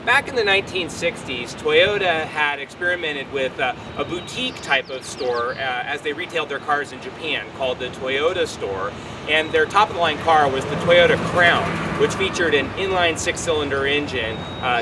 Back in the 1960s, Toyota had experimented with a boutique type of store as they retailed their cars in Japan called the Toyota store. And their top-of-the-line car was the Toyota Crown, which featured an inline six-cylinder engine,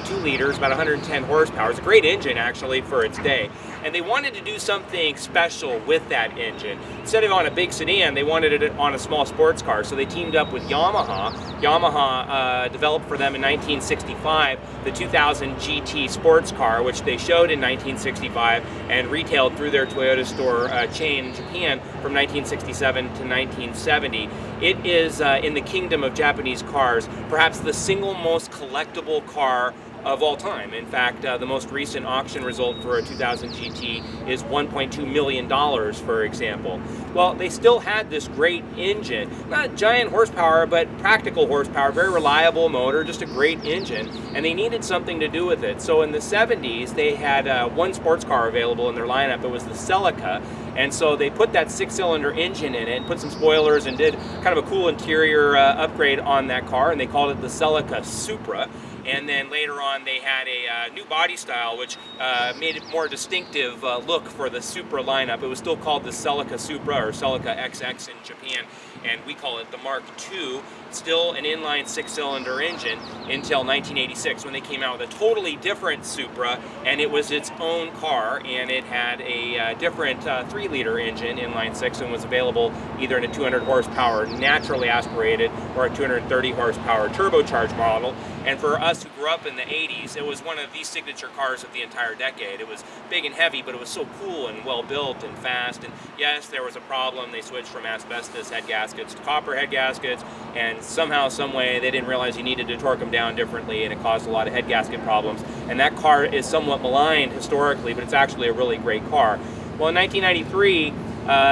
2 liters, about 110 horsepower. It's a great engine, actually, for its day. And they wanted to do something special with that engine. Instead of on a big sedan, they wanted it on a small sports car. So they teamed up with Yamaha. Yamaha developed for them in 1965 the 2000 GT sports car, which they showed in 1965 and retailed through their Toyota store chain in Japan from 1967 to 1970. It is, in the kingdom of Japanese cars, perhaps the single most collectible car of all time. In fact, the most recent auction result for a 2000 GT is $1.2 million, for example. Well, they still had this great engine, not giant horsepower, but practical horsepower, very reliable motor, just a great engine, and they needed something to do with it. So in the 70s, they had one sports car available in their lineup. It was the Celica, and so they put that 6-cylinder engine in it, put some spoilers, and did kind of a cool interior upgrade on that car, and they called it the Celica Supra. And then later on they had a new body style which made it more distinctive look for the Supra lineup. It was still called the Celica Supra or Celica XX in Japan, and we call it the Mark II. Still an inline 6-cylinder engine until 1986 when they came out with a totally different Supra, and it was its own car, and it had a different 3-liter engine, inline 6, and was available either in a 200 horsepower naturally aspirated or a 230 horsepower turbocharged model. And for us who grew up in the 80s, it was one of the signature cars of the entire decade. It was big and heavy, but it was so cool and well built and fast. And yes, there was a problem. They switched from asbestos head gaskets to copper head gaskets, and somehow, some way, they didn't realize you needed to torque them down differently, and it caused a lot of head gasket problems. And that car is somewhat maligned historically, but it's actually a really great car. Well, in 1993,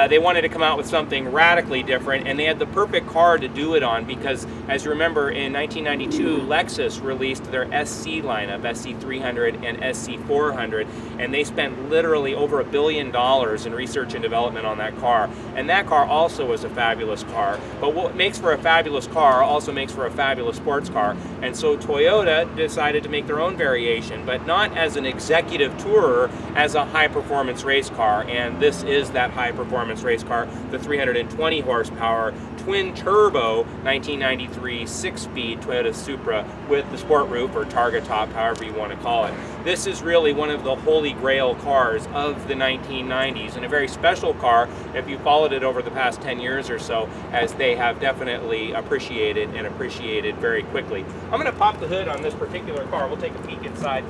they wanted to come out with something radically different, and they had the perfect car to do it on because, as you remember, in 1992, Lexus released their SC lineup, SC300 and SC400, and they spent literally over $1 billion in research and development on that car. And that car also was a fabulous car, but what makes for a fabulous car also makes for a fabulous sports car. And so Toyota decided to make their own variation, but not as an executive tourer, as a high-performance race car, and this is that high-performance race car, the 320 horsepower twin turbo 1993 6-speed Toyota Supra with the sport roof or targa top, however you want to call it. This is really one of the holy grail cars of the 1990s, and a very special car if you followed it over the past 10 years or so, as they have definitely appreciated and appreciated very quickly. I'm going to pop the hood on this particular car. We'll take a peek inside.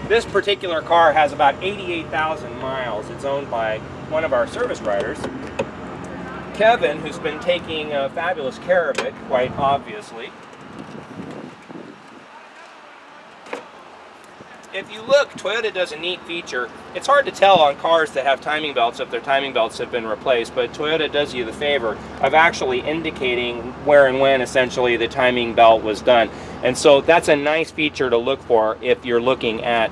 This particular car has about 88,000 miles. It's owned by one of our service riders, Kevin, who's been taking fabulous care of it, quite obviously. If you look, Toyota does a neat feature. It's hard to tell on cars that have timing belts if their timing belts have been replaced, but Toyota does you the favor of actually indicating where and when essentially the timing belt was done. And so that's a nice feature to look for if you're looking at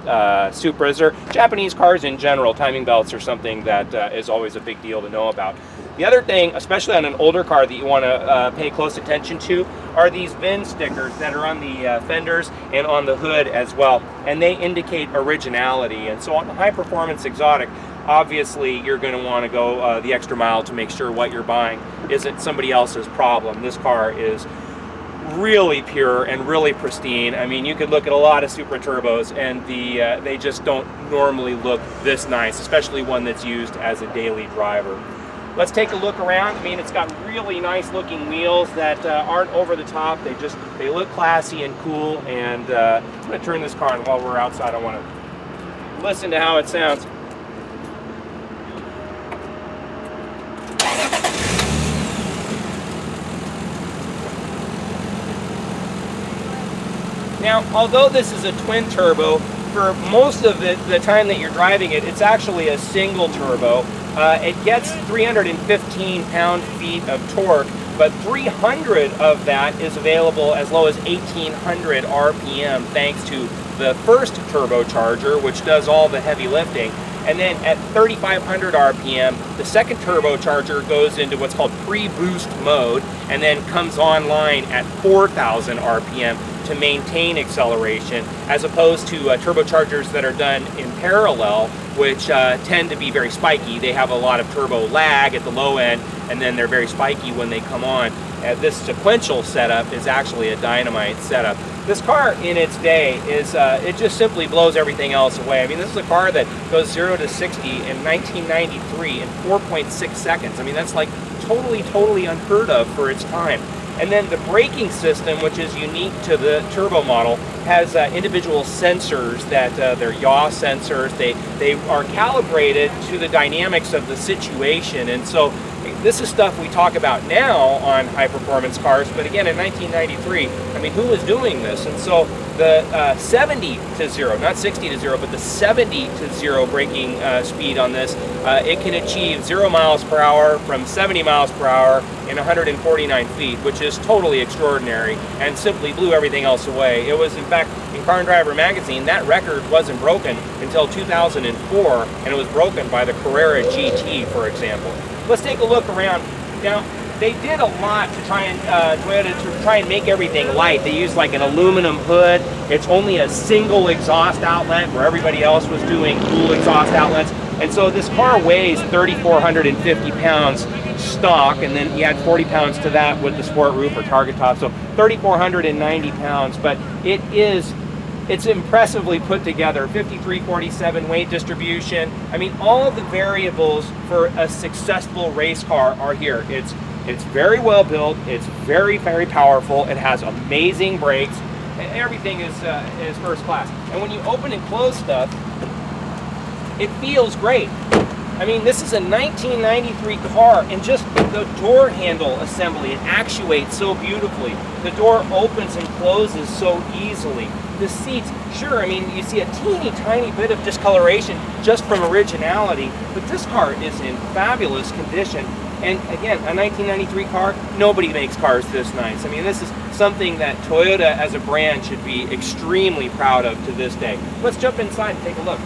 Supras or Japanese cars in general. Timing belts are something that is always a big deal to know about. The other thing, especially on an older car, that you want to pay close attention to are these VIN stickers that are on the fenders and on the hood as well, and they indicate originality. And so on a high-performance exotic, obviously you're going to want to go the extra mile to make sure what you're buying isn't somebody else's problem. This car is really pure and really pristine. I mean, you could look at a lot of Supra Turbos and they just don't normally look this nice, especially one that's used as a daily driver. Let's take a look around. I mean, it's got really nice looking wheels that aren't over the top. They look classy and cool. And I'm going to turn this car on while we're outside. I want to listen to how it sounds. Now, although this is a twin turbo, for most of the time that you're driving it, it's actually a single turbo. It gets 315 pound-feet of torque, but 300 of that is available as low as 1800 RPM thanks to the first turbocharger, which does all the heavy lifting. And then at 3,500 RPM, the second turbocharger goes into what's called pre-boost mode and then comes online at 4,000 RPM to maintain acceleration, as opposed to turbochargers that are done in parallel, which tend to be very spiky. They have a lot of turbo lag at the low end, and then they're very spiky when they come on. This sequential setup is actually a dynamite setup. This car in its day is, it just simply blows everything else away. I mean, this is a car that goes 0 to 60 in 1993 in 4.6 seconds. I mean, that's like totally unheard of for its time. And then the braking system, which is unique to the turbo model, has individual sensors that they're yaw sensors. They are calibrated to the dynamics of the situation. And so this is stuff we talk about now on high performance cars, but again in 1993, I mean, who was doing this? And so the 70 to 0, not 60 to 0, but the 70 to 0 braking speed on this, it can achieve 0 miles per hour from 70 miles per hour in 149 feet, which is totally extraordinary and simply blew everything else away. It was, in fact, in Car and Driver magazine, that record wasn't broken until 2004, and it was broken by the Carrera GT, for example. Let's take a look around. Now, they did a lot to try and Toyota to try and make everything light. They used like an aluminum hood. It's only a single exhaust outlet where everybody else was doing dual exhaust outlets. And so this car weighs 3,450 pounds stock, and then you add 40 pounds to that with the sport roof or target top, so 3,490 pounds. But it's impressively put together. 53-47 weight distribution. I mean, all of the variables for a successful race car are here. It's very well built. It's very powerful. It has amazing brakes. Everything is first class. And when you open and close stuff, it feels great. I mean, this is a 1993 car, and just the door handle assembly, it actuates so beautifully. The door opens and closes so easily. The seats, sure, I mean, you see a teeny tiny bit of discoloration just from originality, but this car is in fabulous condition. And again, a 1993 car, nobody makes cars this nice. I mean, this is something that Toyota as a brand should be extremely proud of to this day. Let's jump inside and take a look.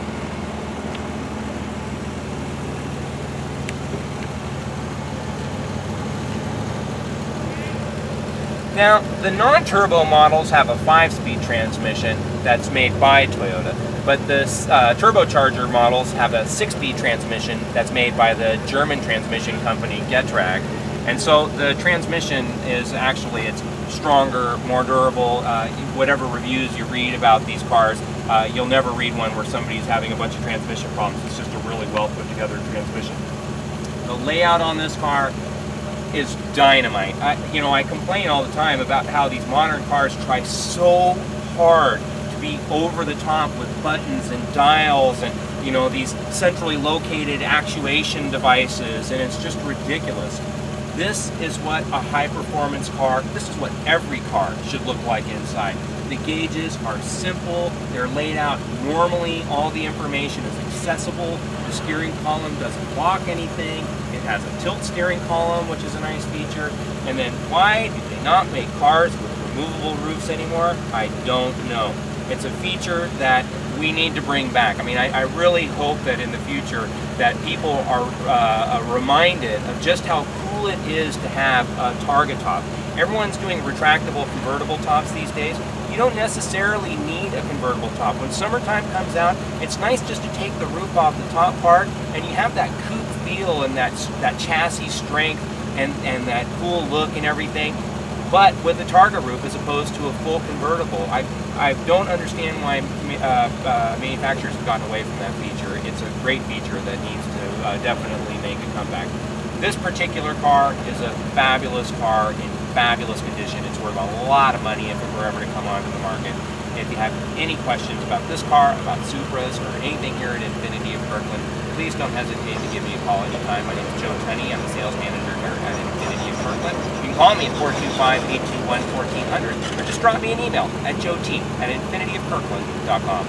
Now, the non-turbo models have a 5-speed transmission that's made by Toyota, but the turbocharger models have a 6-speed transmission that's made by the German transmission company Getrag. And so the transmission is actually, it's stronger, more durable. Whatever reviews you read about these cars, you'll never read one where somebody's having a bunch of transmission problems. It's just a really well put together transmission. The layout on this car is dynamite. I complain all the time about how these modern cars try so hard to be over the top with buttons and dials and these centrally located actuation devices, and it's just ridiculous. This is what a high performance car, this is what every car should look like inside. The gauges are simple, they're laid out normally, all the information is accessible, the steering column doesn't block anything, it has a tilt steering column, which is a nice feature. And then why do they not make cars with removable roofs anymore? I don't know. It's a feature that we need to bring back. I mean, I really hope that in the future that people are reminded of just how cool it is to have a target top. Everyone's doing retractable convertible tops these days. You don't necessarily need a convertible top. When summertime comes out, it's nice just to take the roof off the top part, and you have that coupe feel and that chassis strength and that cool look and everything, but with a targa roof as opposed to a full convertible. I don't understand why manufacturers have gotten away from that feature. It's a great feature that needs to definitely make a comeback. This particular car is a fabulous car in fabulous condition. It's worth a lot of money if it were ever to come onto the market. If you have any questions about this car, about Supras, or anything here at Infiniti of Kirkland, please don't hesitate to give me a call anytime. My name is Joe Tunney. I'm the sales manager here at Infiniti of Kirkland. You can call me at 425-821-1400, or just drop me an email at joet@infinityofkirkland.com.